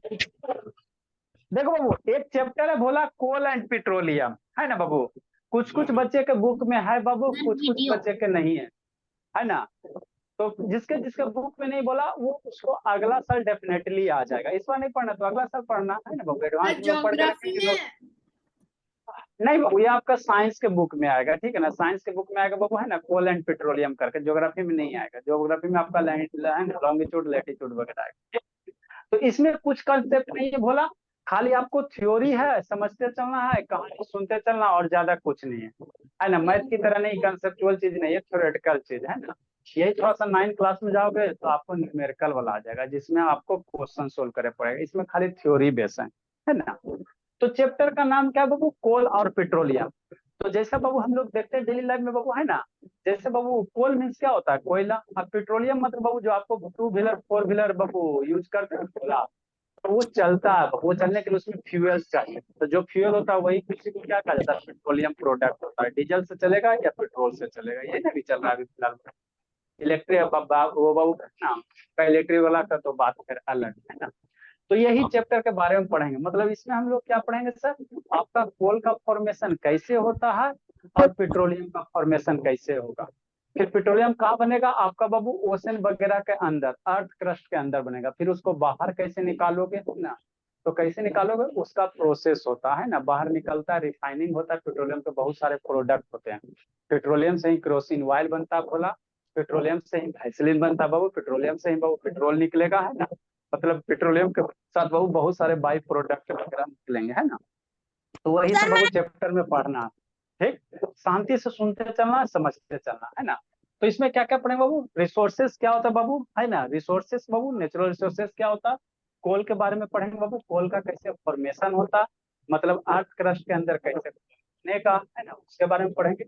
देखो बाबू, एक चैप्टर है बोला कोल एंड पेट्रोलियम, है ना बाबू। कुछ कुछ बच्चे के बुक में है बाबू, सर कुछ कुछ वीडियो। बच्चे के नहीं है ना। तो जिसके जिसके बुक में नहीं बोला वो उसको अगला साल डेफिनेटली आ जाएगा। इस बार नहीं पढ़ना तो अगला साल पढ़ना है ना बाबू, एडवांस सर में पढ़ के ज्योग्राफी रखेंगे। में। नहीं बाबू, ये आपका साइंस के बुक में आएगा, ठीक है ना। साइंस के बुक में आएगा बाबू, है ना, कोल एंड पेट्रोलियम करके। ज्योग्राफी में नहीं आएगा, ज्योग्राफी में आपका लॉन्गिट्यूड लैटिट्यूड वगैरह आएगा। तो इसमें कुछ कंसेप्ट नहीं है भोला, खाली आपको थ्योरी है, समझते चलना है, कहानी सुनते चलना, और ज्यादा कुछ नहीं है ना। मैथ की तरह नहीं, कंसेप्चुअल चीज नहीं है, थ्योरेटिकल चीज है ना। यही थोड़ा सा 9 क्लास में जाओगे तो आपको न्यूमेरिकल वाला आ जाएगा, जिसमें आपको क्वेश्चन सोल्व करे पड़ेगा। इसमें खाली थ्योरी बेस है ना। तो चैप्टर का नाम क्या है बाबू, कोल और पेट्रोलियम। तो जैसा बाबू हम लोग देखते हैं डेली लाइफ में बाबू, है ना। जैसे बाबू कोल मीन्स क्या होता है, कोयला। और पेट्रोलियम मतलब बाबू जो आपको 2 व्हीलर 4 व्हीलर बाबू यूज करते हैं कोयला, तो वो चलता है। वो चलने के लिए उसमें फ्यूल चाहिए। तो जो फ्यूल होता है वही किसी को क्या कहा जाता है, पेट्रोलियम प्रोडक्ट होता है। डीजल से चलेगा या पेट्रोल से चलेगा, ये ना भी चल रहा है अभी फिलहाल। इलेक्ट्रिक वो बाबू ना का, इलेक्ट्रिक वाला का तो बात फिर अलग है ना। तो यही चैप्टर के बारे में पढ़ेंगे। मतलब इसमें हम लोग क्या पढ़ेंगे सर, आपका कोल का फॉर्मेशन कैसे होता है और पेट्रोलियम का फॉर्मेशन कैसे होगा। फिर पेट्रोलियम कहाँ बनेगा आपका बाबू, ओशन वगैरह के अंदर, अर्थ क्रस्ट के अंदर बनेगा। फिर उसको बाहर कैसे निकालोगे ना, तो कैसे निकालोगे उसका प्रोसेस होता है ना। बाहर निकलता है, रिफाइनिंग होता है। पेट्रोलियम के बहुत सारे प्रोडक्ट होते हैं। पेट्रोलियम से ही केरोसिन ऑयल बनता है बोला, पेट्रोलियम से ही वैसलीन बनता है बाबू, पेट्रोलियम से ही बाबू पेट्रोल निकलेगा, है ना। मतलब पेट्रोलियम के साथ बाबू बहुत सारे बाई प्रोडक्ट वगैरह निकलेंगे, है ना। तो वही सब सर बाबू मैं। चैप्टर में पढ़ना। ठीक, शांति से सुनते चलना, समझते चलना, है ना। तो इसमें क्या क्या पढ़ेंगे बाबू, रिसोर्सेस क्या होता है बाबू, है ना। रिसोर्सेस बाबू, नेचुरल रिसोर्सेस क्या होता है। कोल के बारे में पढ़ेंगे बाबू, कोल का कैसे फॉर्मेशन होता है, मतलब अर्थ क्रस्ट के अंदर कैसे बने का, है ना, उसके बारे में पढ़ेंगे।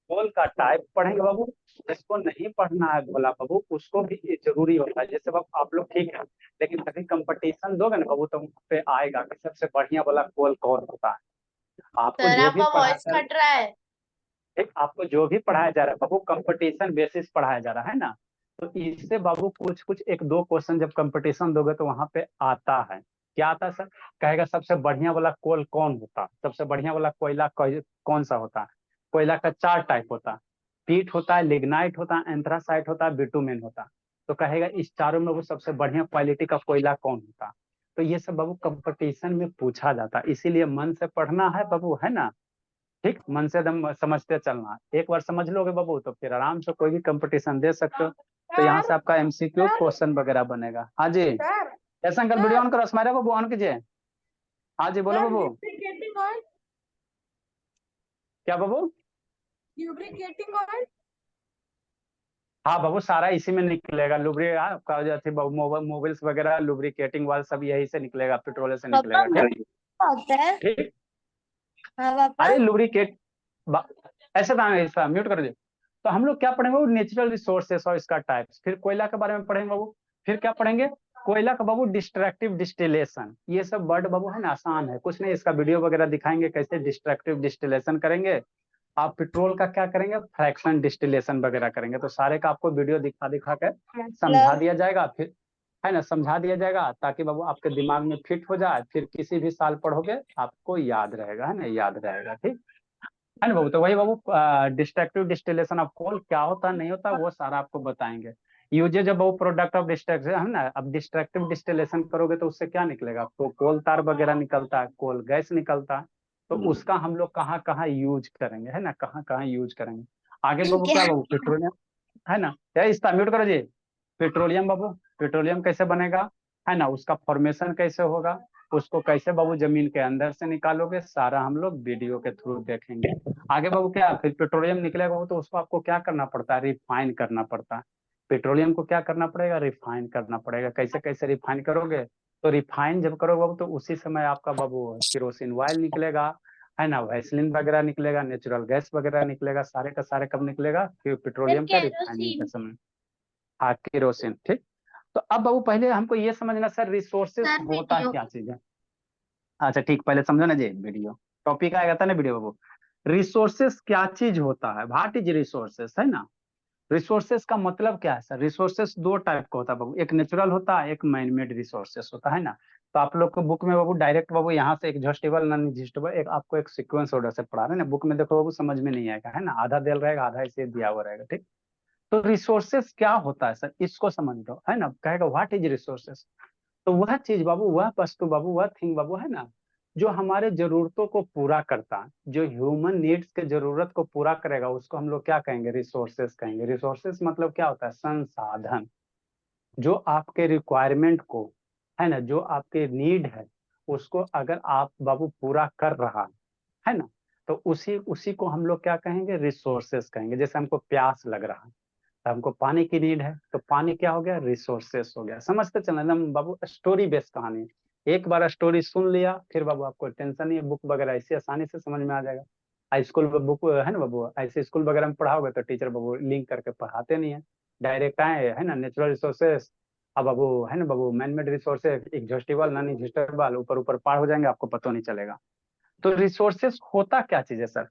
कोल का टाइप पढ़ेंगे बाबू। जिसको नहीं पढ़ना है भोला बाबू, उसको भी ये जरूरी होता है। जैसे बाबू आप लोग ठीक है, लेकिन कभी कंपटीशन दोगे ना बाबू, तो वहाँ पे आएगा कि सबसे बढ़िया वाला कोल कौन होता है। आपको सर जो भी आपका पढ़ाया वॉइस जा रहा कट रहा है। है, ठीक, आपको जो भी पढ़ाया जा रहा है बाबू, कंपटीशन बेसिस पढ़ाया जा रहा है ना। तो इससे बाबू कुछ कुछ एक दो क्वेश्चन जब कंपटीशन दोगे तो वहां पे आता है। क्या आता है सर, कहेगा सबसे बढ़िया वाला कोल कौन होता है, सबसे बढ़िया वाला कोयला कौन सा होता है। कोयला का 4 टाइप होता है, पीट होता है, लिग्नाइट होता है, एंथ्रासाइट होता है, बिटुमेन होता है। तो कहेगा इस चारों में वो सबसे बढ़िया क्वालिटी का कोयला कौन होता है। तो ये सब बाबू कंपटीशन में पूछा जाता है, इसीलिए मन से पढ़ना है बाबू, है ना। ठीक, मन से एकदम समझते चलना। एक बार समझ लोगे बाबू तो फिर आराम से कोई भी कंपटीशन दे सकते हो। तो यहाँ सर से आपका एमसीक्यू क्वेश्चन वगैरह बनेगा। हाँ जी, सर ऐसा अंकल वीडियो सर ऑन करो, स्माइल बाबू ऑन कीजिए। हाँ जी बोलो सर बाबू। Lubricating oil. क्या बाबू। Lubricating oil. हाँ बाबू, सारा इसी में निकलेगा। लुब्री आपका जैसे मोबिल्स वगैरह, लुब्रिकेटिंग वाल सब यही से निकलेगा, पेट्रोल से पापा निकलेगा। ठीक, मुझे होता है। ठीक। हाँ पापा। अरे लुब्रिकेट, ऐसे था इसका म्यूट कर दीजिए। तो हम लोग क्या पढ़ेंगे वो, नेचुरल रिसोर्सेस और इसका टाइप्स। फिर कोयला के बारे में पढ़ेंगे बाबू। फिर क्या पढ़ेंगे, कोयला का बाबू डिस्ट्रक्टिव डिस्टिलेशन। ये सब वर्ड बाबू है ना, आसान है, कुछ नहीं। इसका वीडियो वगैरह दिखाएंगे कैसे डिस्ट्रक्टिव डिस्टिलेशन करेंगे। आप पेट्रोल का क्या करेंगे, फ्रैक्शन डिस्टिलेशन वगैरह करेंगे। तो सारे का आपको वीडियो दिखा दिखा कर समझा मतलब दिया जाएगा। फिर है ना, समझा दिया जाएगा ताकि बाबू आपके दिमाग में फिट हो जाए। फिर किसी भी साल पढ़ोगे आपको याद रहेगा, है ना, याद रहेगा। ठीक है ना बाबू। तो वही बाबू डिस्ट्रक्टिव डिस्टिलेशन ऑफ कोल क्या होता नहीं होता वो सारा आपको बताएंगे। यूजेज ऑफ वो प्रोडक्ट ऑफ डिस्ट्रक्शन, है ना। अब डिस्ट्रक्टिव डिस्टिलेशन करोगे तो उससे क्या निकलेगा आपको, कोल तार वगैरह निकलता है, कोल गैस निकलता है। तो उसका हम लोग कहाँ कहाँ यूज करेंगे, है ना, कहाँ कहाँ यूज करेंगे। आगे बाबू क्या। क्या बाबू, पेट्रोलियम, है ना। या इसका म्यूट करो जी। पेट्रोलियम बाबू, पेट्रोलियम कैसे बनेगा, है ना, उसका फॉर्मेशन कैसे होगा, उसको कैसे बाबू जमीन के अंदर से निकालोगे, सारा हम लोग वीडियो के थ्रू देखेंगे। आगे बाबू क्या, फिर पेट्रोलियम निकलेगा बाबू, तो उसको आपको क्या करना पड़ता है, रिफाइन करना पड़ता है। पेट्रोलियम को क्या करना पड़ेगा, रिफाइन करना पड़ेगा। कैसे कैसे रिफाइन करोगे, तो रिफाइन जब करोगे बाबू तो उसी समय आपका बाबू केरोसिन ऑयल निकलेगा, है ना, वैसलीन वगैरह निकलेगा, नेचुरल गैस वगैरह निकलेगा। सारे का सारे कब निकलेगा, फिर सर पेट्रोलियम का रिफाइनिंग के केरोसिन। समय। हाँ केरोसिन, ठीक। तो अब बाबू पहले हमको ये समझना सर, रिसोर्सेस सर होता वीडियो। क्या चीज है। अच्छा ठीक, पहले समझो ना जी, वीडियो टॉपिक आएगा था ना वीडियो बाबू। रिसोर्सेस क्या चीज होता है, व्हाट इज रिसोर्सेस, है ना। रिसोर्सेस का मतलब क्या है सर? रिसोर्सेस दो टाइप का होता है बाबू, एक नेचुरल होता है, एक मैन मेड रिसोर्सेस होता है ना। तो आप लोग को बुक में बाबू डायरेक्ट बाबू यहाँ से एग्जॉस्टेबल नॉन एग्जॉस्टेबल एक आपको एक सीक्वेंस ऑर्डर से पढ़ा रहे हैं ना, बुक में देखो बाबू समझ में नहीं आएगा है ना, आधा दिल रहेगा आधा ऐसे दिया हुआ रहेगा, ठीक। तो रिसोर्सेस क्या होता है सर, इसको समझ लो है ना, कहेगा व्हाट इज रिसोर्सेस। तो वह चीज बाबू, वह वस्तु बाबू, वह थिंग बाबू है ना, जो हमारे जरूरतों को पूरा करता है, जो ह्यूमन नीड्स के जरूरत को पूरा करेगा, उसको हम लोग क्या कहेंगे? रिसोर्सेस कहेंगे। रिसोर्सेस मतलब क्या होता है? संसाधन। जो आपके रिक्वायरमेंट को है ना, जो आपके नीड है, उसको अगर आप बाबू पूरा कर रहा है ना, तो उसी उसी को हम लोग क्या कहेंगे? रिसोर्सेस कहेंगे। जैसे हमको प्यास लग रहा है, तो हमको पानी की नीड है, तो पानी क्या हो गया? रिसोर्सेस हो गया। समझते चलना एकदम बाबू, स्टोरी बेस्ड कहानी। एक बार स्टोरी सुन लिया फिर बाबू आपको टेंशन नहीं है, बुक वगैरह ऐसे आसानी से समझ में आ जाएगा। स्कूल में बुक है ना बाबू, ऐसे स्कूल वगैरह में पढ़ाओगे तो टीचर बाबू लिंक करके पढ़ाते नहीं है, डायरेक्ट आए है ना नेचुरल रिसोर्सेस, अब बाबू है ना बाबू man made resources, exhaustible non exhaustible, ऊपर ऊपर पार हो जाएंगे, आपको पता नहीं चलेगा। तो रिसोर्सेस होता क्या चीज है सर?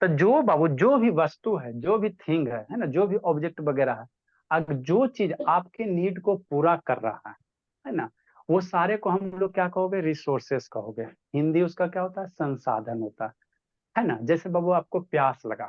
तो जो बाबू, जो भी वस्तु है, जो भी थिंग है ना, जो भी ऑब्जेक्ट वगैरह है, अगर जो चीज आपके नीड को पूरा कर रहा है ना, वो सारे को हम लोग क्या कहोगे? रिसोर्सेस कहोगे। हिंदी उसका क्या होता है? संसाधन होता है ना। जैसे बाबू आपको प्यास लगा,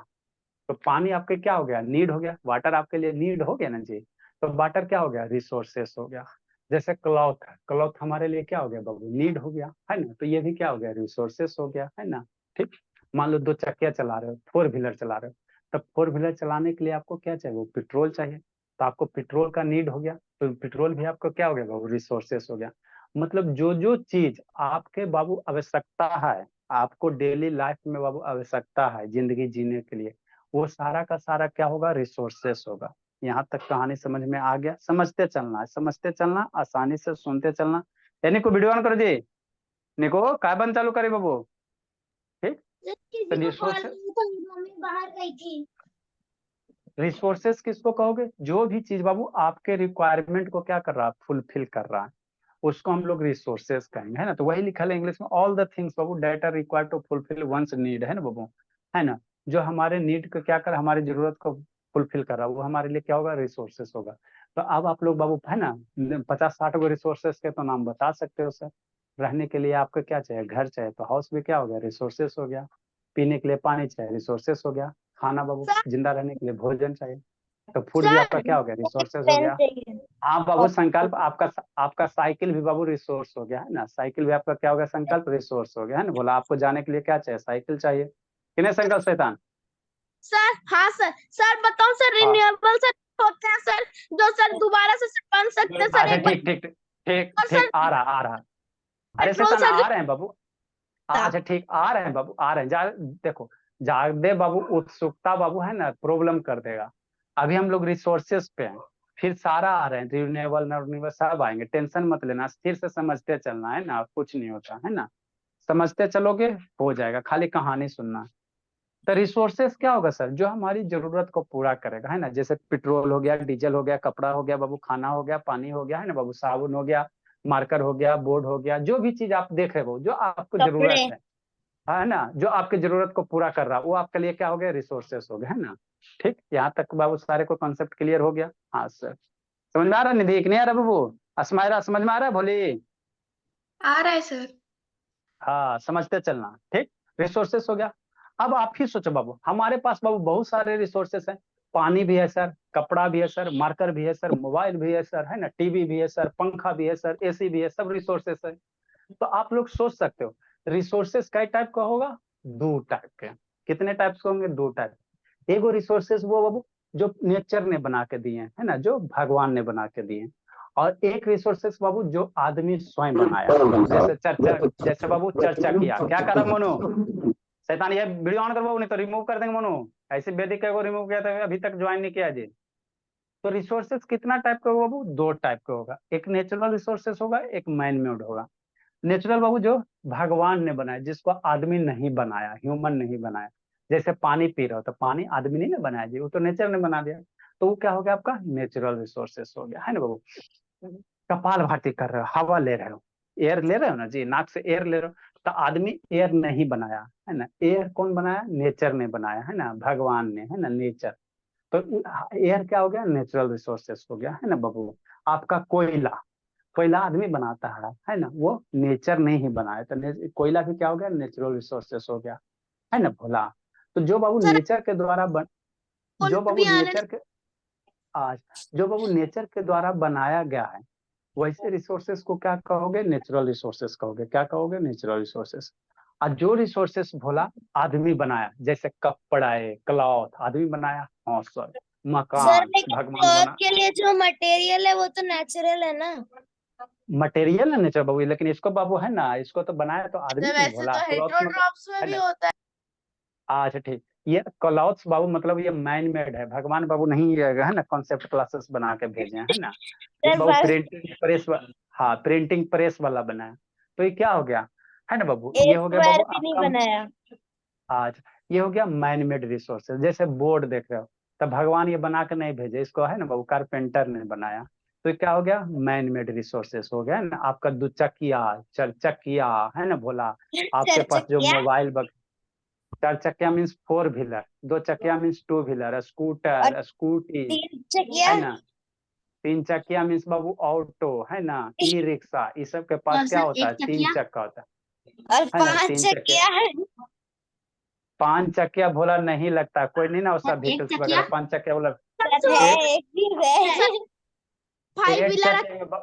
तो पानी आपके क्या हो गया? नीड हो गया। वाटर आपके लिए नीड हो गया ना जी, तो वाटर क्या हो गया? रिसोर्सेस हो गया। जैसे क्लॉथ है, क्लॉथ हमारे लिए क्या हो गया बाबू? नीड हो गया है ना, तो ये भी क्या हो गया? रिसोर्सेस हो गया है ना, ठीक। मान लो दो चक्कियां चला रहे हो, फोर व्हीलर चला रहे हो, तब फोर व्हीलर चलाने के लिए आपको क्या चाहिए? वो पेट्रोल चाहिए, तो आपको पेट्रोल का नीड हो गया, तो पेट्रोल भी आपको क्या हो गया बाबू? रिसोर्सेस हो गया। मतलब जो जो चीज आपके बाबू आवश्यकता है, आपको डेली लाइफ में बाबू आवश्यकता है जिंदगी जीने के लिए, वो सारा का सारा क्या होगा? रिसोर्सेस होगा। यहाँ तक कहानी समझ में आ गया? समझते चलना है, समझते चलना, आसानी से सुनते चलना। यानी को वीडियो ऑन करो जी, निको काय बंद चालू करे बाबू, ठीक। तो किसी को कॉल रिसोर्सेस, किया था, मम्मी बाहर गई थी। रिसोर्सेस किसको कहोगे? जो भी चीज बाबू आपके रिक्वायरमेंट को क्या कर रहा है? फुलफिल कर रहा है, उसको हम लोग रिसोर्सेस कहेंगे, है ना। तो वही लिखा है इंग्लिश में, ऑल द थिंग्स बाबू that are required to fulfil one's need, है ना बाबू, है ना। जो हमारे नीड को क्या कर, हमारी जरूरत को फुलफिल कर रहा है, वो हमारे लिए क्या होगा? रिसोर्सेस होगा। तो अब आप लोग बाबू है ना 50-60 गो रिसोर्सेस के तो नाम बता सकते हो सर। रहने के लिए आपको क्या चाहिए? घर चाहिए, तो हाउस भी क्या हो गया? रिसोर्सेस हो गया। पीने के लिए पानी चाहिए, रिसोर्सेस हो गया। खाना बाबू, सर जिंदा रहने के लिए भोजन चाहिए, तो फूड भी आपका सर क्या हो गया? मुझे रिसोर्सेस हो पेन गया। चाहिए। हाँ बाबू, संकल्प आपका, आपका साइकिल भी बाबू रिसोर्स हो गया है ना, साइकिल भी आपका क्या हो गया? संकल्प रिसोर्स हो गया है ना। बोला आपको जाने के लिए क्या चाहिए? साइकिल चाहिए, कितने संकल्प शैतान। सर हाँ सर, सर बताओ सर, हाँ रिन्यूएबल सर होते हैं सर, जो सर दोबारा से सर बन सकते हैं सर, अच्छा, एक बार। ठीक ठीक ठीक और ठीक, सर आ रहा आ रहा। अरे पेट्रोल शैतान सर जो आ रहे हैं बाबू, था। अच्छा ठीक, आ रहे हैं बाबू, आ रहे हैं जा। देखो, जागदे बाबू उत्सुकता बाबू है ना प्रॉब्लम कर देगा। अभी हम लोग रिसोर्सेस पे हैं, फिर सारा आ रहे हैं, रिन्यूएबल नॉन रिन्यूएबल सब आएंगे, टेंशन मत लेना, स्थिर से समझते चलना है ना, कुछ नहीं होता है ना। समझते चलोगे हो जाएगा, खाली कहानी सुनना है। तो रिसोर्सेस क्या होगा सर? जो हमारी जरूरत को पूरा करेगा, है ना। जैसे पेट्रोल हो गया, डीजल हो गया, कपड़ा हो गया बाबू, खाना हो गया, पानी हो गया, है ना बाबू, साबुन हो गया, मार्कर हो गया, बोर्ड हो गया, जो भी चीज आप देख रहे हो जो आपको कपड़े। जरूरत है ना, जो आपकी जरूरत को पूरा कर रहा है, वो आपके लिए क्या हो गया? रिसोर्सेस हो गया, है ना। ठीक, यहाँ तक बाबू सारे को कॉन्सेप्ट क्लियर हो गया? हाँ सर। समझ में आ रहा है? निधि नहीं आ रहा बाबू? अस्माइरा समझ में आ रहा है भोली? आ रहा है सर। हाँ समझते चलना, ठीक। रिसोर्सेस हो गया। अब आप ही सोचो बाबू, हमारे पास बाबू बहुत सारे रिसोर्सेस हैं। पानी भी है सर, कपड़ा भी है सर, मार्कर भी है सर, मोबाइल भी है सर, है ना, टीवी भी है सर, पंखा भी है सर, एसी भी है, सब रिसोर्सेस है। तो आप लोग सोच सकते हो रिसोर्सेस कई टाइप का होगा? दो टाइप के। कितने टाइप्स के होंगे? दो टाइप। एगो रिसोर्सेस वो बाबू जो नेचर ने बना के दिए हैं, है ना, जो भगवान ने बना के दिए हैं। और एक रिसोर्सेस बाबू जो आदमी स्वयं बनाया, जैसे चर्चा, जैसे बाबू चर्चा किया, क्या करा मोनू? शैतान ये वीडियो ऑन करवाओ नहीं तो रिमूव कर देंगे मोनू। ऐसे वेदिक को रिमूव किया था, अभी तक ज्वाइन नहीं किया जी। तो रिसोर्सेस कितना टाइप का होगा बाबू? दो टाइप का होगा, एक नेचुरल रिसोर्सेस होगा, एक मैन मेड होगा। नेचुरल बाबू जो भगवान ने बनाया, जिसको आदमी नहीं बनाया, ह्यूमन नहीं बनाया। जैसे पानी पी रहे हो, तो पानी आदमी नहीं ना बनाया जी, वो तो नेचर ने बना दिया। तो वो क्या हो गया? आपका नेचुरल रिसोर्सेस हो गया, है ना बाबू। कपाल भाती कर रहे हो, हवा ले रहे हो, एयर ले रहे हो ना जी, नाक से एयर ले रहे हो, तो आदमी एयर नहीं बनाया, है ना। एयर कौन बनाया? नेचर ने बनाया, है ना, भगवान ने, है ना, नेचर। तो एयर क्या हो गया, नेचुरल रिसोर्सेस हो गया, है ना बाबू। आपका कोयला, कोयला आदमी बनाता है ना, वो नेचर ने ही बनाया, तो कोयला भी क्या हो गया, नेचुरल रिसोर्सेस हो गया, है ना भोला। तो जो बाबू सर नेचर के द्वारा जो बोल बाबू भी आने नेचर के आज जो बाबू नेचर के द्वारा बनाया गया है, वैसे रिसोर्सेस को क्या कहोगे, नेचुरल रिसोर्सेस कहोगे, क्या कहोगे, नेचुरल रिसोर्सेस। और जो रिसोर्सेस भोला आदमी बनाया, जैसे कपड़ा है, क्लॉथ आदमी बनाया, हाँ सर, सर मकान लेकिन भगवान क्लॉथ बना, के लिए जो मटेरियल है वो तो नेचुरल है ना। मटेरियल है नेचर बाबू, लेकिन इसको बाबू है ना, इसको तो बनाया तो आदमी तो ने वैसे भोला, तो क्लॉथ मतलब, हेट्रोट्रॉप्स में है भी ना। होता है। अच्छा ठीक, ये क्लॉथ्स बाबू मतलब ये मैन मेड है, भगवान बाबू नहीं ये है ना कॉन्सेप्ट क्लासेस बना के भेजे हैं, है ना। ये सर बाबू बस प्रिंटिंग प्रेस, हाँ प्रिंटिंग प्रेस वाला बना है। तो ये क्या हो गया, है ना बाबू, ये एक हो गया स्क्वायर बाबू भी नहीं आपका बनाया। आज, ये हो गया मैन मेड रिसोर्सेज। जैसे बोर्ड देख रहे हो, तब भगवान ये बना के नहीं भेजे इसको, है ना बाबू, कारपेंटर ने बनाया। तो ये क्या हो गया, मैन मेड रिसोर्सेस हो गया, है ना। आपका दुचक्किया, चार चक्किया, है ना भोला, आपके पास जो चरचकिया। मोबाइल, चार चक्किया मीन्स फोर व्हीलर, दो चक्किया मीन्स टू व्हीलर, और स्कूटर, स्कूटी, 3 चकिया। है ना। तीन चक्किया मीन्स बाबू ऑटो, है ना, ई रिक्शा, इस सब के पास और क्या सर होता है, एक तीन चकिया। चक्का होता और है ना, पांच तीन चक्के। चकिया है। पांच चक्किया भोला नहीं लगता, कोई नहीं ना होता सर एक व्हीकल्स चकिया। वगैरह, पांच चक्किया बोला। सर है एट एक चीज है। Five eight wheeler. चक्किया में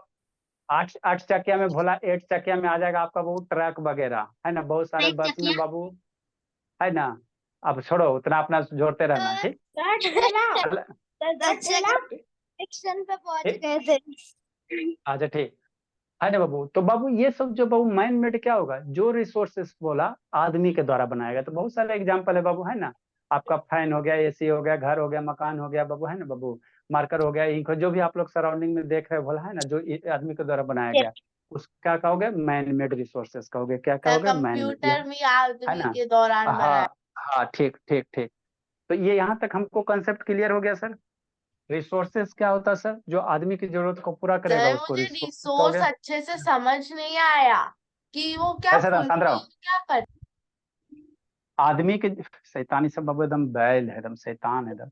आठ आठ चक्किया में भोला, एट चक्किया में आ जाएगा आपका बाबू ट्रक वगैरर, है ना, बहुत सारे एक बस में चकिया। बाबू, है ना। अब छोड़ो उतना, अपना जोड़ते रहना, ठीक। अगला- सेक्शन पे पहुंच ठीक, गए थे। अच्छा ठीक, है ना बाबू। तो बाबू ये सब जो बाबू माइंड मेड क्या होगा, जो रिसोर्सेस बोला आदमी के द्वारा बनाया गया, तो बहुत सारे एग्जांपल है बाबू, है ना। आपका फैन हो गया, एसी हो गया, घर हो गया, मकान हो गया बाबू, है ना बाबू। मार्कर हो गया, इंक, जो भी आप लोग सराउंडिंग में देख रहे हो बोला, है ना, जो आदमी के द्वारा बनाया गया, उसका कहोगे मैन मेड रिसोर्सेस कहोगे, क्या सर कहोगे, मैन मेड, कंप्यूटर भी है आदमी ना। के दौरान हाँ बनाया। हाँ ठीक ठीक ठीक। तो ये यहाँ तक हमको कंसेप्ट क्लियर हो गया सर। रिसोर्सेस क्या होता है सर, जो आदमी की जरूरत को पूरा करेगा सर उसको मुझे रिसोर्सेस रिसोर्स कहोगे। अच्छे से समझ नहीं आया कि वो क्या कैसे था शांत फुलफिल रहो, क्या कर। आदमी के, शैतानी सब बाबू एकदम बैल है, एकदम शैतान है एकदम।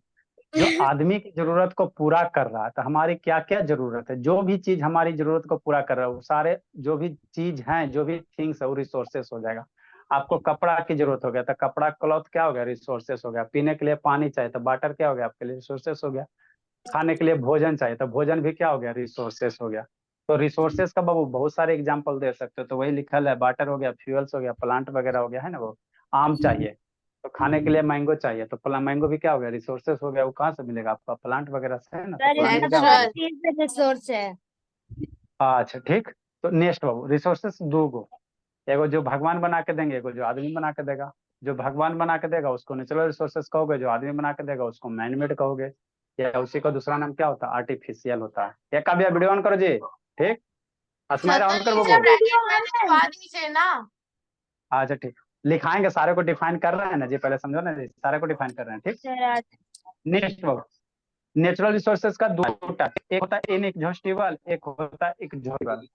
जो आदमी की जरूरत को पूरा कर रहा है, तो हमारी क्या क्या जरूरत है, जो भी चीज हमारी जरूरत को पूरा कर रहा है, वो सारे जो भी चीज हैं, जो भी थिंग्स है, वो रिसोर्सेस हो जाएगा। आपको कपड़ा की जरूरत हो गया तो कपड़ा, क्लॉथ क्या हो गया, रिसोर्सेस हो गया। पीने के लिए पानी चाहिए तो वाटर क्या हो गया आपके लिए, रिसोर्सेस हो गया। खाने के लिए भोजन चाहिए तो भोजन भी क्या हो गया, रिसोर्सेस हो गया। तो रिसोर्सेस का बाबू बहुत सारे एग्जाम्पल दे सकते हो, तो वही लिखल है, वाटर हो गया, फ्यूल्स हो गया, प्लांट वगैरह हो गया, है ना वो। आम चाहिए तो खाने के लिए मैंगो चाहिए, तो मैंगो भी क्या हो गया, रिसोर्सेस हो गया। वो कहाँ से मिलेगा आपका, प्लांट वगैरह से, है ना, तो सर प्लांट भी इसमें क्या तो हो हर गया। नेचुरल चीज रिसोर्स है। अच्छा ठीक। तो नेक्स्ट बाबू, रिसोर्सेस दो गो, एगो जो भगवान बना के देंगे, एगो जो आदमी बना के देगा। जो भगवान बना के देगा उसको नेचुरल रिसोर्सेस कहोगे, जो आदमी बना के देगा उसको मैन मेड कहोगे, या उसी का दूसरा नाम क्या होता है, आर्टिफिशियल होता है। या का भी वीडियो ऑन करो जी, ठीक। सर अस्माइरा तो ऑन कर ये बाबू। सब ब्रैकेट में लिखवा दीजिए ना। अच्छा ठीक, लिखाएंगे, सारे को डिफाइन कर रहे हैं ना जी, पहले समझो ना जी, सारे को डिफाइन कर रहे हैं, ठीक। सर आज नेक्स्ट बाबू, नेचुरल रिसोर्सेज का दो टाइप, एक होता है इनएग्जॉस्टिबल, एक होता है एग्जॉस्टिबल।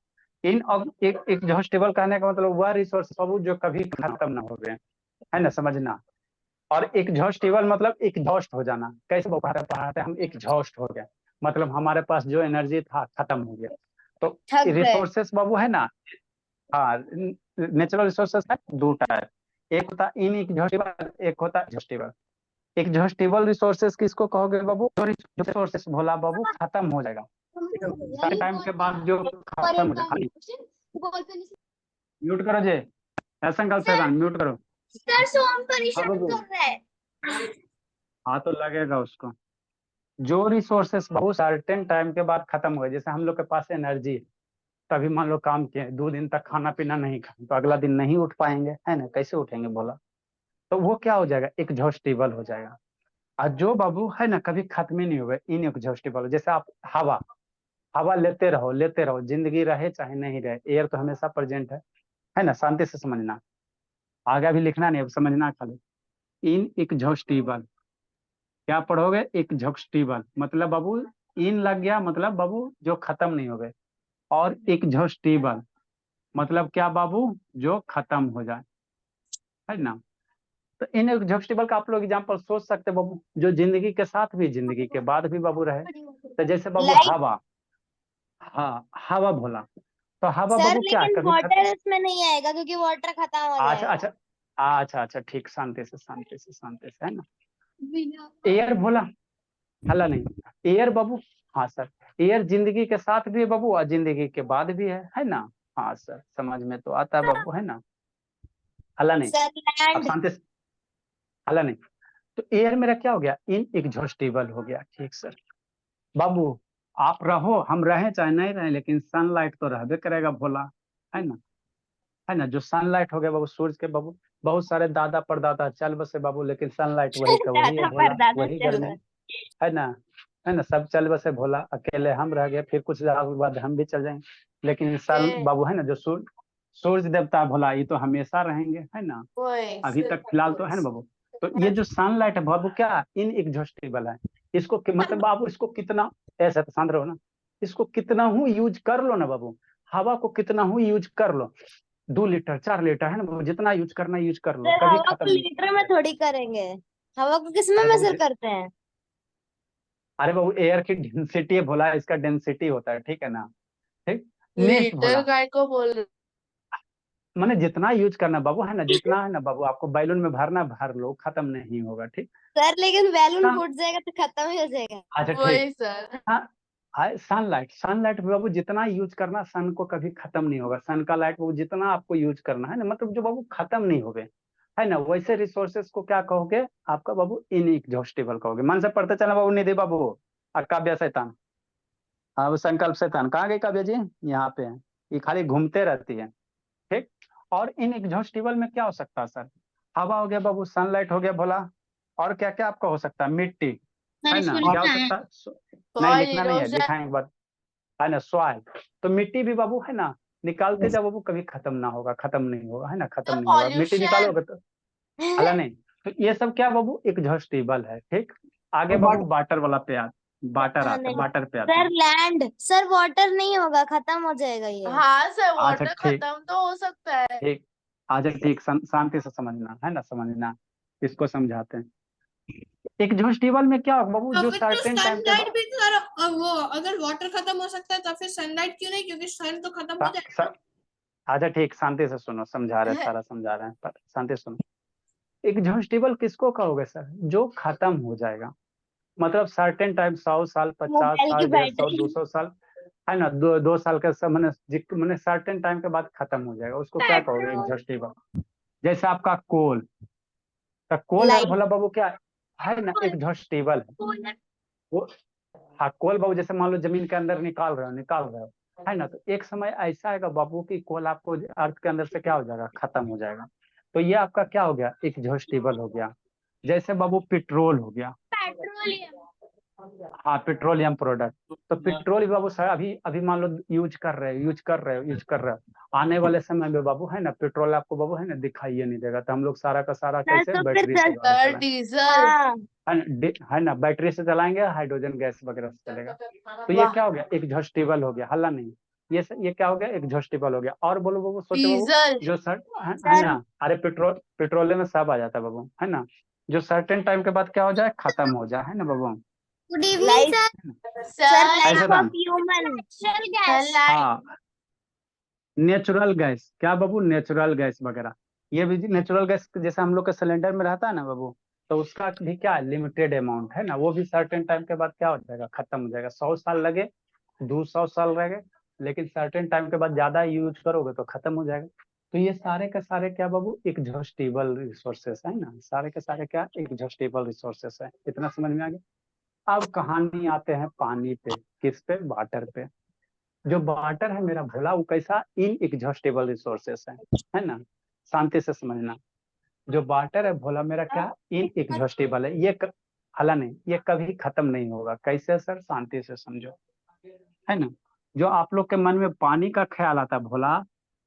इन अब एक एग्जॉस्टिबल कहने का मतलब वह रिसोर्स बाबू जो कभी खत्म ना हो गए, है ना, समझना। और एग्जॉस्टिबल मतलब एग्जॉस्ट हो जाना, कैसे वो पढ़ाते हम, एग्जॉस्ट हो गया मतलब हमारे पास जो एनर्जी था खत्म हो गया। तो थक गए। रिसोर्सेस बाबू है ना, हाँ, नेचुरल रिसोर्सेस है दो टाइप, एक होता है इनएग्जॉस्टिबल, एक होता है एग्जॉस्टिबल। एग्जॉस्टिबल रिसोर्सेस किसको कहोगे बाबू, जो रिसोर्सेस भोला बाबू खत्म हो जाएगा, सारे टाइम के बाद जो खत्म हो जाएगा। म्यूट करो जी, ऐसा गलत सर शैतान, म्यूट करो। सर सोम हाँ परेशान बाबू, कर रहा है। हाँ तो लगेगा उसको। जो रिसोर्सेस बहुत सर्टेन टाइम के बाद खत्म हो गए, जैसे हम लोग के पास एनर्जी है, तभी मान लो काम किए 2 दिन तक खाना पीना नहीं खाए, तो अगला दिन नहीं उठ पाएंगे, है ना, कैसे उठेंगे बोला। तो वो क्या हो जाएगा, एग्जॉस्टिबल हो जाएगा। और जो बाबू है ना कभी खत्म ही नहीं हुए, इन एग्जॉस्टिबल, जैसे आप हवा, हवा लेते रहो, जिंदगी रहे चाहे नहीं रहे, एयर तो हमेशा प्रेजेंट है ना, शांति से समझना, आगे भी लिखना नहीं, अब समझना खाली। इन एग्जॉस्टिबल, क्या पढ़ोगे, एग्जॉस्टिबल मतलब बाबू, इन लग गया मतलब बाबू जो खत्म नहीं हो गए, और एग्जॉस्टिबल मतलब क्या बाबू, जो खत्म हो जाए, है ना। तो इन एग्जॉस्टिबल का आप लोग एग्जाम्पल सोच सकते हैं बाबू, जो जिंदगी के साथ भी जिंदगी के बाद भी बाबू रहे। तो जैसे बाबू लाइट। हवा, हाँ हवा बोला, तो हवा सर बाबू क्या है, लेकिन कभी वाटर इसमें नहीं आएगा क्योंकि वाटर खत्म हो अच्छा जाएगा। अच्छा, अच्छा अच्छा ठीक, शांति से शांति से शांति से, है ना। एयर बोला, हल्ला नहीं, एयर बाबू, हाँ सर, एयर जिंदगी के साथ भी है बाबू और जिंदगी के बाद भी है ना। हाँ सर, समझ में तो आता है बाबू, है ना। हल्ला नहीं, सर अब लैंड। शांति से, हल्ला नहीं। तो एयर मेरा क्या हो गया, इन एग्जॉस्टिबल हो गया, ठीक सर। बाबू आप रहो, हम रहें चाहे नहीं रहें, लेकिन सनलाइट तो रहबे करेगा भोला, है ना। है ना, जो सनलाइट हो गया बाबू सूरज के बाबू, बहुत सारे दादा परदादा चल बसे बाबू, लेकिन सनलाइट वही का वही है दादा भोला, परदादा वही चल गर्मी, रहा है ना। है ना, सब चल बसे भोला, अकेले हम रह गए, फिर कुछ दिनों के बाद हम भी चल जाएंगे, लेकिन सन है। बाबू है ना, जो सूर्य देवता भोला, ये तो हमेशा रहेंगे, है ना। अभी तक फिलहाल तो है ना बाबू। तो ये जो सनलाइट है बाबू क्या इन एग्जॉस्टिबल है, इसको मतलब बाबू इसको कितना, ऐसा तो शांत रहो ना, इसको कितना हूँ यूज कर लो ना बाबू, हवा को कितना हूँ यूज कर लो, 2 लीटर 4 लीटर है ना बाबू, जितना यूज करना यूज कर लो, सर कभी हवा खत्म को नहीं। लीटर में थोड़ी करेंगे। हवा को किस में अरे बाबू मेजर करते हैं? अरे बाबू एयर की डेंसिटी भोला, इसका डेंसिटी होता है, ठीक है ना। ठीक, नेक्स्ट लीटर भोला, काय को बोल रहे मैंने जितना यूज करना बाबू, है ना, जितना है ना बाबू, आपको बैलून में भरना भर लो, खत्म नहीं होगा, ठीक। सर लेकिन बैलून सन, फूट जाएगा तो खत्म ही हो जाएगा। अच्छा हो? ठीक। वही सर। हाँ सनलाइट, सनलाइट बाबू जितना यूज करना, सन को कभी खत्म नहीं होगा, सन का लाइट बाबू जितना आपको यूज करना है ना, मतलब जो बाबू खत्म नहीं होगे, है ना, वैसे रिसोर्सेस को क्या कहोगे आपका बाबू, इनएग्जॉस्टिबल कहोगे। मन से पढ़ते चला बाबू, निधि बाबू और काव्या शैतान, हाँ वो संकल्प शैतान कहाँ गई काव्या जी, यहाँ पे है, ये खाली घूमते रहती है, ठीक। और इनएग्जॉस्टिबल में क्या हो सकता है सर, हवा हो गया बाबू, सनलाइट हो गया भोला, और क्या क्या आपका हो सकता है, मिट्टी, सर है इसको ना, क्या हो लिखना है। सकता है नहीं सॉइल लिखना नहीं है, इरोजन। लिखाएंगे बाद, है ना, सॉइल। तो मिट्टी भी बाबू है ना, निकालते जाओ बाबू, कभी खत्म ना होगा, खत्म नहीं होगा, है ना, खत्म सर नहीं होगा, मिट्टी पॉल्यूशन। निकालोगे तो हला नहीं। तो ये सब क्या बाबू एग्जॉस्टिबल है, ठीक। आगे बाबू वाटर वाला पे आते, वाटर हाँ, आते, नहीं। वाटर पे आते सर हैं। लैंड। सर वाटर नहीं होगा, खत्म हो जाएगा ये। हाँ सर, अच्छा वाटर ठीक, खत्म तो हो सकता है। ठीक, अच्छा ठीक, शांति से समझना, है ना, समझना, इसको समझाते हैं। एग्जॉस्टिबल में क्या होगा बाबू, तो जो फिर तो सर्टेन टाइम के सनलाइट बाद, भी सर, वो अगर वाटर खत्म हो सकता है तो फिर सनलाइट क्यों नहीं, क्योंकि सन तो खत्म हो जाएगा। अच्छा ठीक, शांति से सुनो, समझा रहे हैं, सारा समझा रहे हैं, पर शांति से सुनो। एग्जॉस्टिबल किसको कहोगे सर, जो खत्म हो जाएगा, मतलब सर्टेन टाइम, 100 साल 50 मोबाइल की साल 150 बैटरी। 200 साल, है ना, 2 साल का सब, मैंने सर्टेन टाइम के बाद खत्म हो जाएगा, उसको क्या कहोगे पेट्रोल। एग्जॉस्टिबल। जैसे आपका कोल, तो कोल है लाइट। भोला बाबू क्या है ना, एग्जॉस्टिबल है वो। हाँ कोल बाबू, जैसे मान लो जमीन के अंदर निकाल रहे हो, है ना, तो एक समय ऐसा आएगा बाबू की कोल आपको अर्थ के अंदर से क्या हो जाएगा, खत्म हो जाएगा। तो ये आपका क्या हो गया, एग्जॉस्टिबल हो गया। जैसे बाबू पेट्रोल हो गया, पेट्रोलियम। हाँ पेट्रोलियम प्रोडक्ट, तो पेट्रोल बाबू सर अभी अभी मान लो यूज कर रहे हो, आने वाले समय में बाबू है ना, पेट्रोल आपको बाबू है ना दिखाई नहीं देगा, तो हम लोग सारा का सारा सर कैसे तो फिर बैटरी से दस। गाड़ी सर चलाएंगे, डीजल। हाँ। है ना, बैटरी से चलाएंगे, हाइड्रोजन गैस वगैरह से चलेगा। तो ये वाह। क्या हो गया, एग्जॉस्टिबल हो गया, हल्ला नहीं। ये क्या हो गया, एग्जॉस्टिबल हो गया। और बोलो बाबू, सोचो बाबू, डीजल। जो सर है सर ना, अरे पेट्रोल में सब आ जाता है बाबू, है ना, जो सर्टेन टाइम के बाद क्या हो जाए, खत्म हो जाए, है ना बाबू। Good evening sir. Sir sir ऐसे लाइफ था, of human natural gas. Sunlight. हाँ नेचुरल गैस, क्या बाबू, नेचुरल गैस वगैरह, ये भी नेचुरल गैस जैसे हम लोग के सिलेंडर में रहता है ना बाबू, तो उसका भी क्या लिमिटेड अमाउंट है ना, वो भी सर्टेन टाइम के बाद क्या हो जाएगा, खत्म हो जाएगा, 100 साल लगे, 200 साल लगे, लेकिन सर्टेन टाइम के बाद ज्यादा यूज करोगे तो खत्म हो जाएगा। तो ये सारे के सारे क्या बाबू, एग्जॉस्टिबल रिसोर्सेस है ना, सारे के सारे क्या एग्जॉस्टिबल रिसोर्सेस है, इतना समझ में आ गया। अब कहानी आते हैं पानी पे, किस पे, वाटर पे। जो वाटर है मेरा भोला, वो कैसा इन एग्जॉस्टेबल रिसोर्सेस है ना, शांति से समझना। जो वाटर है भोला मेरा क्या इन एग्जॉस्टेबल है, हला नहीं, ये कभी खत्म नहीं होगा, कैसे सर, शांति से समझो, है ना। जो आप लोग के मन में पानी का ख्याल आता है भोला,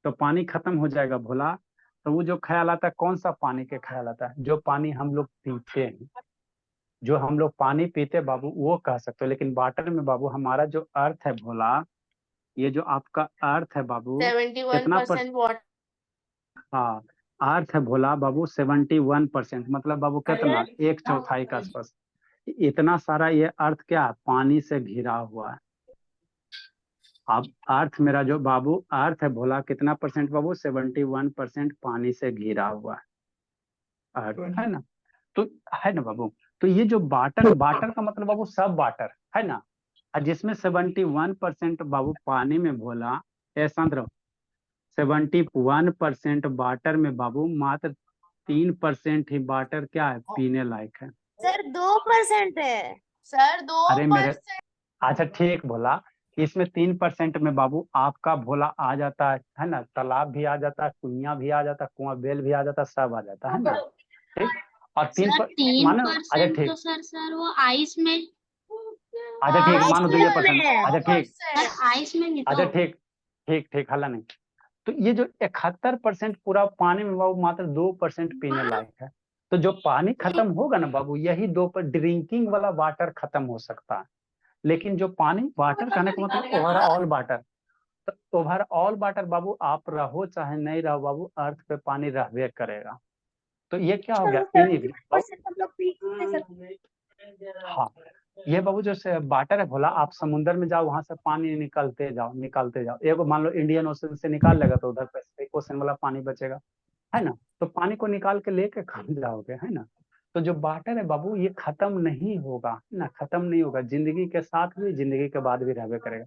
तो पानी खत्म हो जाएगा भोला, तो वो जो ख्याल आता है, कौन सा पानी के ख्याल आता है, जो पानी हम लोग पीते हैं, जो हम लोग पानी पीते बाबू, वो कह सकते हो। लेकिन वाटर में बाबू हमारा जो अर्थ है भोला, ये जो आपका अर्थ है बाबू, कितना 71% वाटर। हाँ अर्थ है भोला बाबू 71%, मतलब बाबू कितना, एक चौथाई के आसपास। इतना सारा ये अर्थ क्या है, पानी से घिरा हुआ है। अब अर्थ मेरा जो बाबू अर्थ है भोला कितना परसेंट बाबू, 71% पानी से घिरा हुआ है अर्थ, है ना। तो है ना बाबू, तो ये जो वाटर, वाटर का मतलब बाबू सब वाटर है ना, और जिसमें 71% बाबू पानी में भोला, ऐसा 71% वाटर में बाबू, मात्र 3% ही वाटर क्या है, पीने लायक है। सर 2% है। सर दो अरे मेरे, परसेंट अच्छा ठीक बोला, इसमें 3% में बाबू आपका भोला आ जाता है ना, तालाब भी आ जाता है, कुइया भी आ जाता है, कुआं बेल भी आ जाता है, सब आ जाता है ना, ठीक। और सर मानो, अच्छा 3% ठीक, तो सर वो आइस में। अच्छा ठीक, आइस मानो में 2%, है। अच्छा ठीक, सर आइस में नहीं अच्छा तो। ठीक, ठीक ठीक, हल्ला नहीं। तो ये जो 71% पूरा पानी में बाबू, मात्र 2% पीने लायक है। तो जो पानी खत्म होगा ना बाबू, यही 2 पर ड्रिंकिंग वाला वाटर खत्म हो सकता है। लेकिन जो पानी, वाटर कहने का मतलब ओवरऑल वाटर, तो ओवरऑल वाटर बाबू, आप रहो चाहे नहीं रहो बाबू, अर्थ पे पानी रहबे करेगा। तो ये क्या हो गया, इन, 70% हम लोग पी सकते हैं सर। हाँ, ये बाबू जो वाटर है भोला, आप समुद्र में जाओ, वहां से पानी निकालते जाओ, निकालते जाओ, एक मान लो इंडियन ओशन से निकाल लेगा, तो उधर पैसिफिक ओशन वाला पानी बचेगा, है ना। तो पानी को निकाल के लेके कहाँ जाओगे, है ना। तो जो वाटर है बाबू, ये खत्म नहीं होगा, है ना, खत्म नहीं होगा, जिंदगी के साथ भी, जिंदगी के बाद भी रहबे करेगा।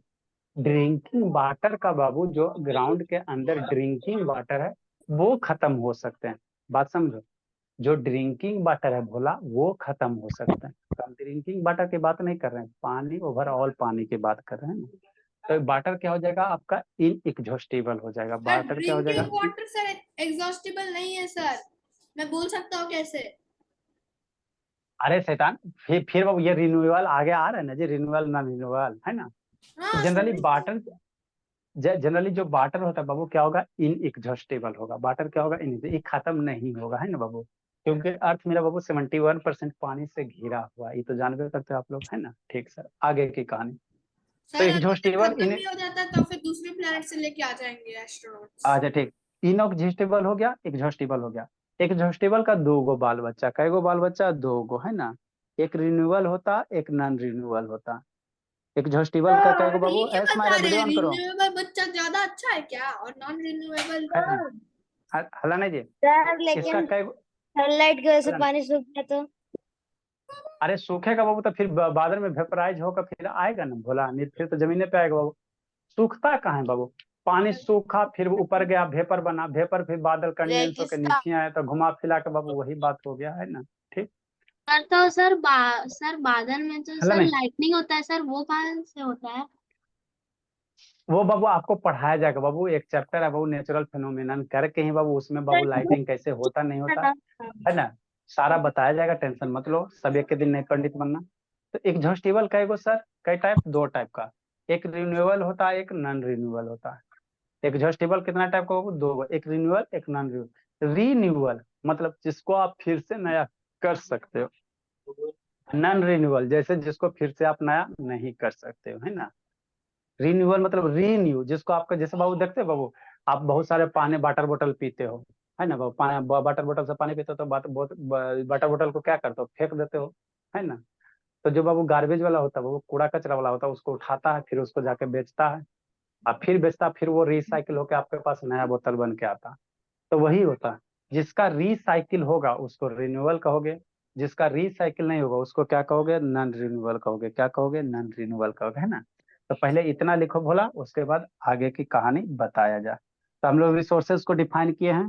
ड्रिंकिंग वाटर का बाबू, जो ग्राउंड के अंदर ड्रिंकिंग वाटर है, वो खत्म हो सकते हैं, बात समझो। जो ड्रिंकिंग वाटर है भोला, वो खत्म हो सकते हैं। तो हम ड्रिंकिंग वाटर की बात नहीं कर रहे हैं, पानी, ओवरऑल पानी की बात कर रहे हैं ना। तो वाटर क्या हो जाएगा आपका, इनएग्जॉस्टिबल हो जाएगा, सर वाटर क्या हो जाएगा। ड्रिंकिंग वाटर सर एग्जॉस्टिबल नहीं है सर, मैं बोल सकता हूँ कैसे। अरे शैतान, फिर बाबू ये रिन्यूएबल आगे आ रहा है ना जी, रिन्यूएबल ना रिन्यूएबल, है ना। हाँ जनरली समझ वाटर, जनरली जो वाटर होता है बाबू, क्या होगा, इनएग्जॉस्टिबल होगा, वाटर क्या होगा, ये खत्म नहीं होगा, है ना बाबू। क्योंकि अर्थ मेरा बाबू 71% पानी से घिरा हुआ है, ये तो जानबे करते हो आप लोग, है ना। ठीक सर, आगे की कहानी। तो सर, अगर ये एग्जॉस्टिबल खत्म इन, भी हो जाता है तो फिर दूसरे प्लेनेट से लेके आ जाएंगे एस्ट्रोनॉट्स। अच्छा ठीक, इनऑक्जिस्टिबल हो गया, एग्जॉस्टिबल हो गया। एग्जॉस्टिबल का 2 गो बाल बच्चा, कई गो बाल बच्चा, 2 गो, है ना। एक रिन्यूअल होता, एक नॉन रिन्यूअल होता। एग्जॉस्टिबल का कई गो सर ये बाबू, क्या ऐस बता मायरा रहे वीडियो हैं, ऑन करो, रिन्यूएबल बच्चा ज्यादा अच्छा है क्या और नॉन रिन्यूएबल। है ना। हला नहीं जी, सर इसका लेकिन कई गो, सनलाइट की वजह से हला नहीं। पानी सूख गया तो। अरे सूखेगा बाबू तो फिर बादल में वेपराइज होकर फिर आएगा ना भोला, नहीं फिर तो जमीने पे आएगा बाबू। सूखता कहाँ है बाबू, पानी सूखा, फिर ऊपर गया, वेपर बना, वेपर फिर बादल कंडेंस होकर रेगिस्तान। नीचे आया, तो घुमा फिरा के बाबू वही बात हो गया, है ना। ठीक, सर तो सर बादल में तो हला सर नहीं। लाइटनिंग होता है सर, वो कहाँ से होता है। वो बाबू आपको पढ़ाया जाएगा बाबू, एक चैप्टर है बाबू, नेचुरल फिनोमिनन करके ही बाबू, उसमें बाबू लाइटिंग कैसे होता नहीं होता, है ना, सारा बताया जाएगा, टेंशन मत लो, सब एक के दिन नहीं पंडित बनना। तो एग्जॉस्टिबल कई गो सर, कई टाइप, 2 टाइप का, एक रिन्यूएबल होता है, एक नॉन रिन्यूएबल होता है। एग्जॉस्टिबल कितना टाइप का होगा, 2 गो, एक रिन्यूअल, एक नॉन रिन्यूअल। रिन्यूअल मतलब जिसको आप फिर से नया कर सकते हो, नॉन रिन्यूअल जैसे जिसको फिर से आप नया नहीं कर सकते हो, है ना। रिन्यूअल मतलब रीन्यू, जिसको आपका, जैसे बाबू देखते हो बाबू, आप बहुत सारे पानी वाटर बोतल पीते हो, है ना बाबू, वाटर बोतल से पानी पीते हो, तो वाटर बोतल को क्या करते हो, फेंक देते हो, है ना। तो जो बाबू गार्बेज वाला होता है, वो कूड़ा कचरा वाला होता है, उसको उठाता है, फिर उसको जाके बेचता है, और फिर बेचता, फिर वो रिसाइकिल होकर आपके पास नया बोतल बन के आता। तो वही होता है, जिसका रिसाइकिल होगा उसको रिन्यूअल कहोगे, जिसका रिसाइकिल नहीं होगा उसको क्या कहोगे, नॉन रिन्यूअल कहोगे, क्या कहोगे, नॉन रिन्यूअल कहोगे, है ना। तो पहले इतना लिखो भोला, उसके बाद आगे की कहानी बताया जाए। तो हम लोग रिसोर्सेज को डिफाइन किए हैं,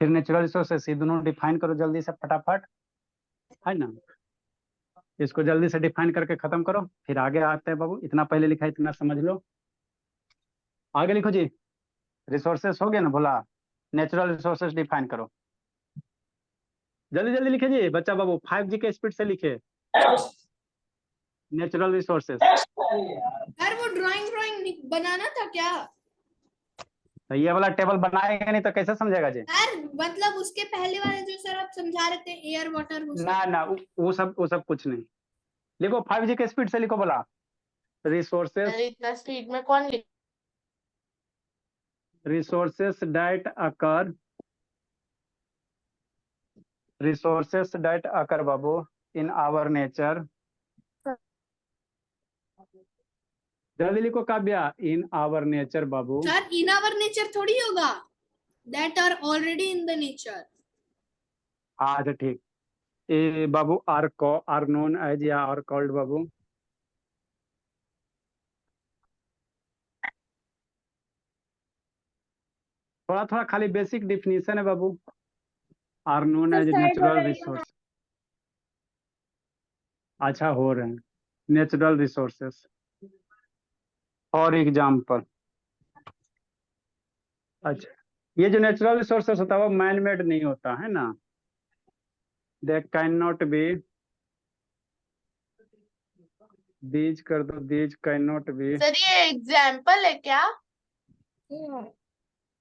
फिर नेचुरल रिसोर्सेज, ये दोनों डिफाइन करो जल्दी से फटाफट, है ना। इसको जल्दी से डिफाइन करके खत्म करो, फिर आगे आते हैं बाबू, इतना पहले लिखा है, इतना समझ लो, आगे लिखो जी। रिसोर्सेस हो गया ना भोला, नेचुरल रिसोर्सेस डिफाइन करो, जल्दी जल्दी लिखे जी बच्चा बाबू, 5G के स्पीड से लिखे, नेचुरल रिसोर्सेस। सर वो ड्राइंग बनाना था क्या। तो ये वाला टेबल बनाएगा नहीं तो कैसे समझेगा जी। सर मतलब उसके पहले वाले जो सर आप समझा रहे थे, एयर वाटर वो सब। ना ना, वो सब कुछ नहीं, लिखो 5G के स्पीड से लिखो बोला, रिसोर्सेस, अरे इतना स्पीड में कौन लिख। Resources that occur resources that occur बाबू in our nature. जल्दी लिखो काव्या, in our nature बाबू। सर इन आवर नेचर थोड़ी होगा, that are already in the nature. अच्छा ठीक, ए बाबू आर नोन एज या आर कॉल्ड बाबू। थोड़ा थोड़ा खाली बेसिक डिफिनीशन है बाबू। Are known as natural resource. अच्छा हो रहे हैं, नेचुरल रिसोर्सेस। फॉर एग्जाम्पल, अच्छा ये जो नेचुरल रिसोर्सेस होता है वो मैन मेड नहीं होता है ना, they can not be, these कर दो, these can not be, sir ये एग्जाम्पल है क्या?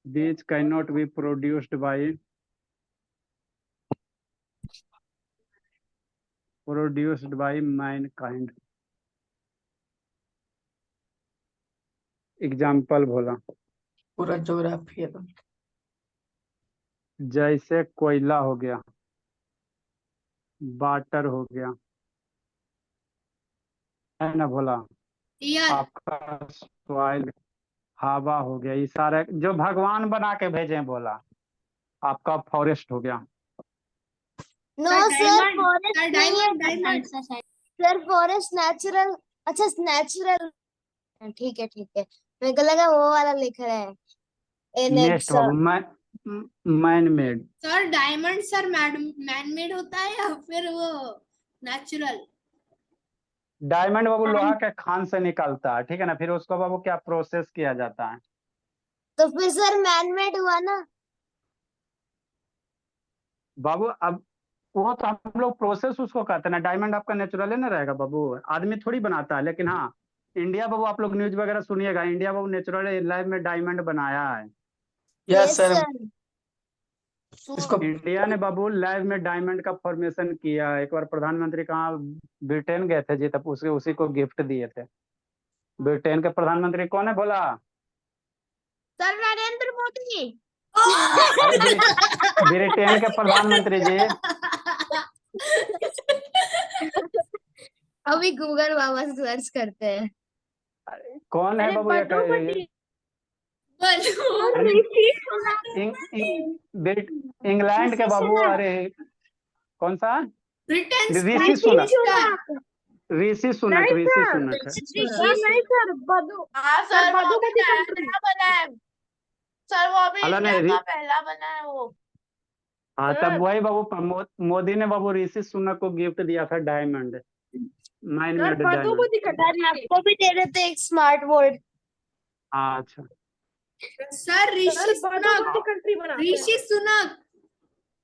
These can not be produced by, produced by Mankind. Example बोला, पूरा ज्योग्राफी है। जैसे कोयला हो गया, वाटर हो गया, है ना भोला, यार आपका सॉइल, हवा हो गया, ये सारे जो भगवान बना के भेजे हैं बोला। आपका फॉरेस्ट हो गया, no sir, sir diamond, forest sir, नहीं है, diamond, सर फॉरेस्ट नेचुरल, अच्छा नेचुरल, ठीक है, मेरे को लगा वो वाला लिख रहे हैं। नेक्स्ट बाबू man made. Sir diamond sir man made होता है या फिर वो नेचुरल? डायमंड बाबू लोहा के खान से निकलता है, ठीक है ना, फिर उसको बाबू क्या प्रोसेस किया जाता है। तो फिर सर मैन मेड हुआ ना। बाबू अब वो तो हम लोग प्रोसेस उसको कहते हैं ना, डायमंड आपका नेचुरल ना रहेगा बाबू, आदमी थोड़ी बनाता है। लेकिन हाँ, इंडिया बाबू आप लोग न्यूज वगैरह सुनिएगा, इंडिया बाबू नेचुरल लाइफ में डायमंड बनाया है। Yes sir. इसको इंडिया ने बाबू लाइव में डायमंड का फॉर्मेशन किया है। एक बार प्रधानमंत्री कहाँ ब्रिटेन गए थे जी, तब उसी को गिफ्ट दिए थे। ब्रिटेन के प्रधानमंत्री कौन है बोला? सर नरेंद्र मोदी। अरे ब्रिटेन के प्रधानमंत्री जी। अभी गूगल बाबा सर्च करते हैं। कौन है बाबू? इंग्लैंड के बाबू। अरे कौन सा? ब्रिटेन ऋषि सुनक। ऋषि सुनक नहीं सर बदू। हाँ सर वो अभी नया बना है सर, वो अभी अला इंडिया नहीं, का पहला बना है वो। हाँ तब वही बाबू मोदी ने बाबू ऋषि सुनक को गिफ्ट दिया था डायमंड, मैन मेड डायमंड। आपको भी दे रहे थे एक स्मार्ट बोर्ड। अच्छा सर ऋषि सुनक, ऋषि सुनक।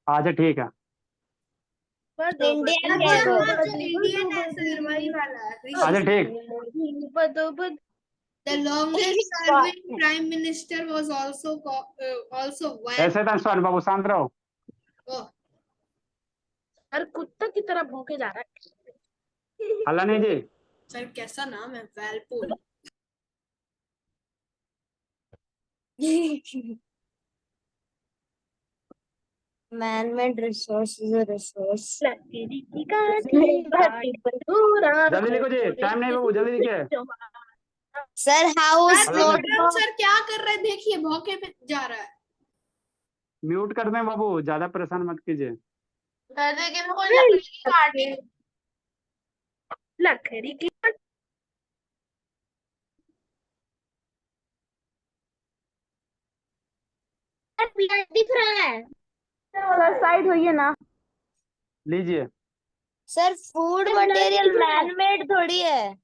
अच्छा ठीक है। इंडियन इंडियन है सर, वही वाला अच्छा ऋषि। ठीक। The longest serving prime minister was also one. ऐसे था स्वान बाबू, शांत रहो। Oh, सर कुत्ता की तरह भौंके जा रहा है। हल्ला नहीं जी। सर कैसा नाम है, वेलपुल। Man-made resource. जल्दी लिखो जी, टाइम नहीं बाबू, जल्दी लिखिए। सर हाउस विक्रम सर क्या कर रहे हैं देखिए, भौके पे जा रहा है। म्यूट कर दें बाबू, ज्यादा परेशान मत कीजिए। सर लेकिन वो लकड़ी की काटी। लकड़ी की दिख रहा है वाला साइड हुई है ना। लीजिए। Sir food material man made थोड़ी है।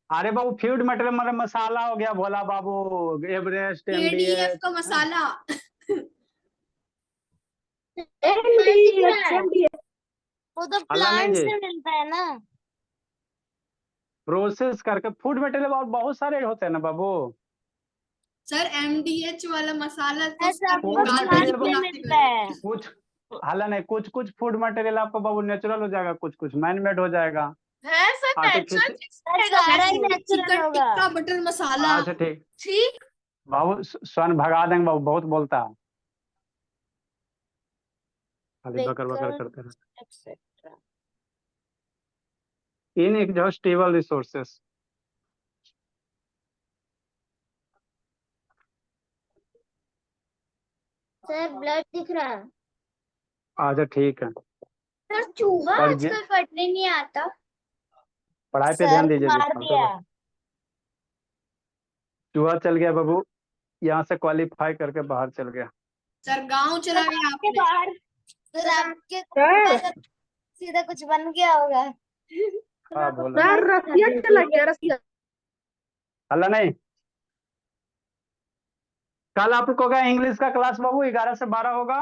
अरे बाबू फूड मटेरियल मतलब मसाला हो गया भोला बाबू, एवरेस्ट, ADF एमडीएच। का मसाला। वो तो अल्लाह नहीं प्लांट जी। से मिलता है ना। प्रोसेस करके फूड मटेरियल और बहुत सारे होते हैं ना बाबू। सर MDH वाला मसाला तो ऐसा सब फूड गाजर मटेरियल की बनाते मिलता हैं। है। कुछ हाला नहीं, कुछ फूड मटेरियल आपका बाबू नेचुरल हो जाएगा, कुछ मैन मेड हो जाएगा। है सर आर्टिफिशियल। सारा ही नेचुरल चिकन होगा। टिक्का बटर मसाला। अच्छा ठीक ठीक। बाबू, स्वर्ण भगा देंगे बाबू, बहुत बोलता है। खाली बकर बकर Vehicle, करते रहे। etc. Inexhaustible resources. Sir blood दिख रहा है। अच्छा ठीक है। सर चूहा और आजकल पढ़ने नहीं आता। पढ़ाई पे सर ध्यान दीजिए जी, मार फालतू दिया। बात। चूहा चल गया बाबू, यहाँ से क्वालिफाई करके बाहर चल गया। सर गांव चला गया आपके आपने। बाहर सर आपके बाहर सीधा कुछ बन गया होगा। हाँ बोला। सर रसिया चला गया रसिया। हल्ला नहीं। कल आप लोगों का इंग्लिश का क्लास बाबू 11 से 12 होगा,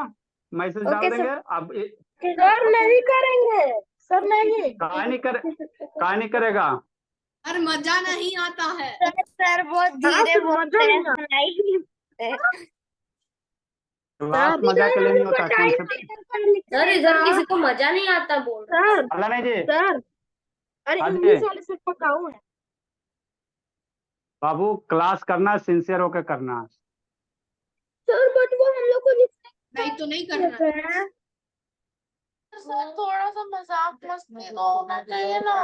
मैसेज डाल ओके, देंगे। सर। अब सर नहीं करेंगे। सर नहीं। काय नहीं करेगा। सर मजा नहीं आता है। सर बहुत धीरे बोलते हैं, सुनाई नहीं देते। क्लास मजा के लिए नहीं होता, कॉन्सेप्ट। सर इधर किसी को मजा नहीं आता बोल रहे। सर हल्ला नहीं जी। सर अरे हाँ जी। इंग्लिश वाले से पकाऊ है। बाबू क्लास करना, सिंसियर होकर करना। सर बट वो हम लोग को नहीं तो नहीं करना। है। सर थोड़ा सा मजाक मस्ती तो होना चाहिए ना।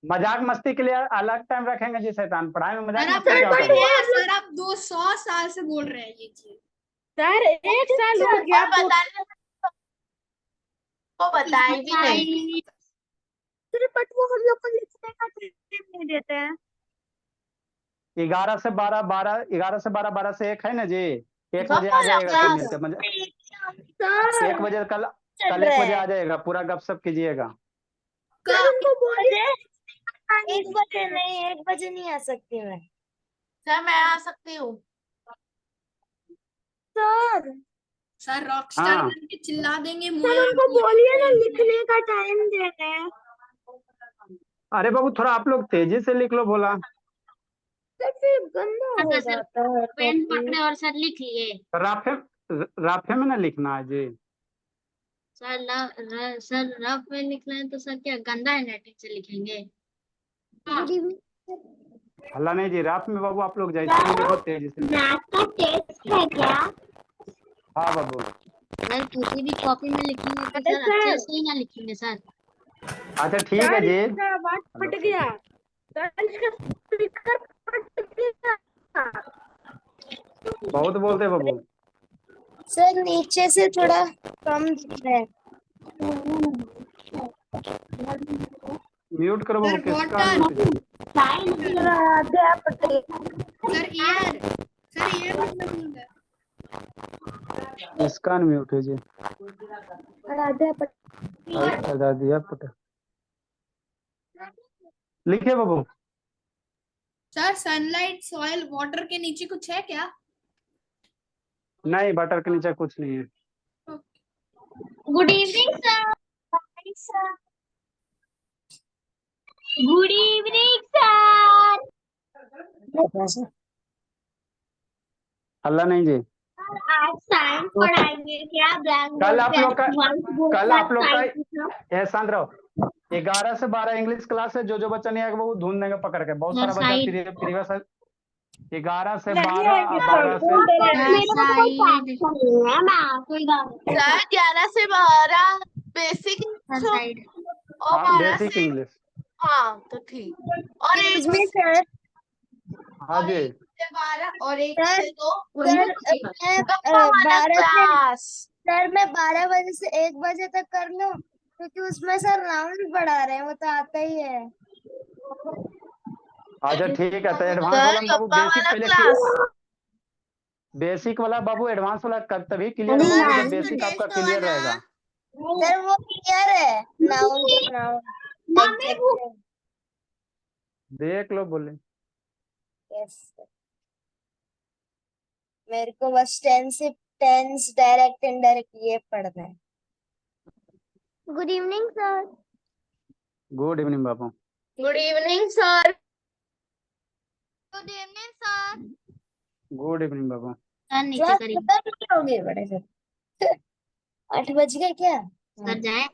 मजाक मस्ती के लिए अलग टाइम रखेंगे जी शैतान, पढ़ाई में मजाक सर आप मस्ती क्या पढ़ते करेंगे। हैं, सर आप 200 साल से बोल रहे हैं ये चीज। सर एक साल हो गया और बताने को बताई भी नहीं। सर बट वो हम लोग को लिखने का टाइम नहीं देते हैं। 11 से 12, 12 से 1 है ना जी। 1 बजे आ जाएगा सब मिलके सर 1 बजे कल 1 बजे आ जाएगा, पूरा गपशप कीजिएगा। सर उनको बोलिए 1 बजे नहीं, 1 बजे नहीं आ सकती मैं। सर मैं आ सकती हूँ। सर सर रॉकस्टार हाँ। बन के चिल्ला देंगे। सर उनको बोलिए ना लिखने का टाइम देते हैं। अरे बाबू थोड़ा आप लोग तेजी से लिख लो बोला। सर फिर गंदा हो अच्छा, सर, जाता है पेन कॉपी। पकड़े और सर लिख लिए। राफे में ना लिखना है जी। सर रफ में लिखना है तो सर क्या गंदा हैंडराइटिंग से लिखेंगे। Good evening. हल्ला नहीं जी, राफ में बाबू आप लोग जैसे भी लिखो तेजी से। मैथ का टेस्ट है क्या? हाँ बाबू। सर किसी भी कॉपी में लिखेंगे तो अरे सर सर। अच्छे से ही ना लिखेंगे सर। अच्छा ठीक है जी। आवाज फट गया। सर इसका स्पीकर फट गया। बहुत बोलते बाबू। सर नीचे से थोड़ा कम है। म्यूट करो बाबू, सर, किसका water। म्यूट है? Sir year. सर ईयर मतलब होता है। किसका म्यूट है जी। दिया पता लिखे बाबू। सर सनलाइट सॉइल वाटर के नीचे कुछ है क्या? नहीं, बटर के नीचे कुछ नहीं है। Good evening sir. Good evening sir. हल्ला नहीं जी। आज साइंस पढ़ाएंगे क्या? ब्लैक कल आप लोग का का एहसान रहो। 11 से 12 इंग्लिश क्लास है। जो बच्चा नहीं आएगा वो ढूंढ देंगे पकड़ के। बहुत सारा बच्चा प्रीवियस 11 से 12, 12 से सर 11 से 12 बेसिक साइड। और 12 बेसिक से इंग्लिश। हाँ तो ठीक। और 1 सर हाँ जी। से 12 और 1 सर, से 2 सर गप्पा वाला 12 से क्लास। सर मैं 12 बजे से 1 बजे तक कर लूं, क्योंकि उसमें सर राउंड बढ़ा रहे हैं, वो तो आता ही है। अच्छा ठीक है। तो एडवांस सर वाला में बाबू गप्पा बेसिक वाला पहले क्लास। बेसिक वाला बाबू एडवांस वाला तभी क्लियर होगा जब बेसिक आपका क्लियर रहेगा। सर वो क्लियर है, नाउन का नाउन एडजेक्टिव। देख लो बोले। यस मेरे को बस टेंस डायरेक्ट इनडायरेक्ट ये पढ़ना है। Good evening sir. Good evening बाबू। Good evening sir. Good evening sir. Good evening बाबू। सर नीचे करिए। होगी बड़े सर। 8 बज गए क्या? सर जाए।